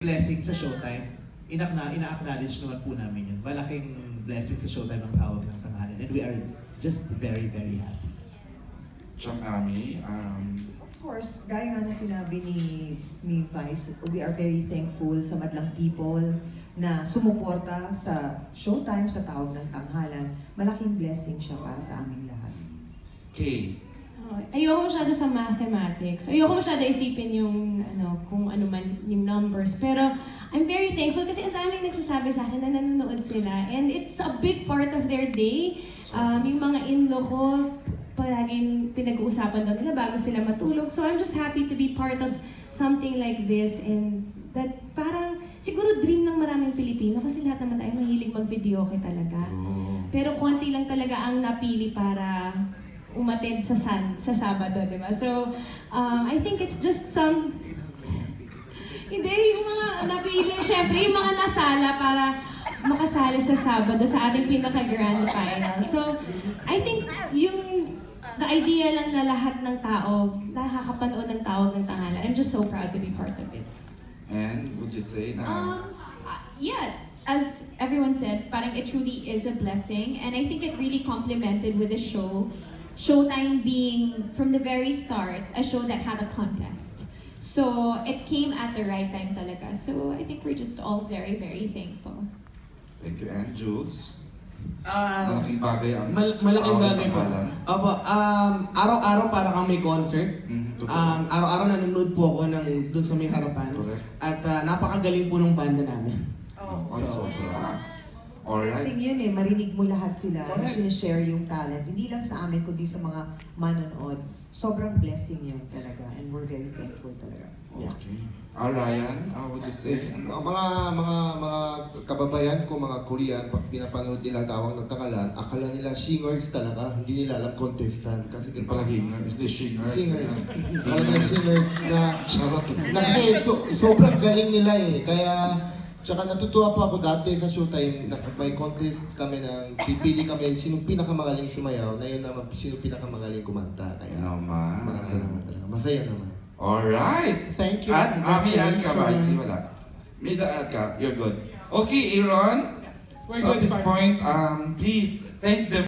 blessing sa Showtime. Ina-acknowledge naman po namin yun. Malaking blessing sa Showtime ang tawag ng tanghalan. And we are just very, very happy. Ami, Of course, gaya nga na sinabi ni Vice, we are very thankful sa madlang people na sumuporta sa Showtime, sa tawag ng tanghalan. Malaking blessing siya para sa aming lahat. Kay. Ayoko masyado sa mathematics. Ayoko masyado isipin yung kung ano man yung numbers. Pero I'm very thankful kasi ang daming nagsasabi sa akin na nanonood sila. And it's a big part of their day. Yung mga in-law ko, palaging pinag-uusapan daw nila bago sila matulog. So I'm just happy to be part of something like this. And that parang siguro dream ng maraming Pilipino kasi lahat naman tayo mahilig mag-videoke talaga. Pero konti lang talaga ang napili para umatid sa Sabado, di ba? So, I think it's just some... Hindi, yung mga napili, syempre, yung mga nasala para makasali sa Sabado sa ating pinaka-grand final. So, I think the idea lang na lahat ng tao, nakakapanood ng tawag ng tanghalan. I'm just so proud to be part of it. And would you say na... Yeah, as everyone said, parang it truly is a blessing. And I think it really complemented with the show. Showtime being, from the very start, a show that had a contest. So, it came at the right time talaga. So, I think we're just all very, very thankful. Thank you, and Jules? Malaking bagay ang... Malaking bagay po. Opo, araw-araw para kang may concert. Araw-araw nanonood po ako dun sa may harapan. At napakagaling po ng banda namin. Blessing yun marinig mo lahat sila, sinishare yung talent. Hindi lang sa amin, kundi sa mga manonood. Sobrang blessing yun talaga, and we're very thankful talaga. Okay. Ryan, would you say? Mga kababayan ko, mga Korean, pag pinapanood nila tawag ng tanghalan, akala nila singers talaga, hindi nila alam contestant. Kasi pala singers, the singers. Akala nila singers na kasi sobrang galing nila kaya tsaka natutuwa pa ako dati sa Showtime, may contest kami pipili kami sino pinakamagaling sumayaw, na yun naman sino pinakamagaling kumanta. Kaya maganda naman talaga. Masaya naman. Alright! Thank you. At Ami add ka ba? Wala. May add ka. You're good. Okay, Aaron. So at this point, please thank the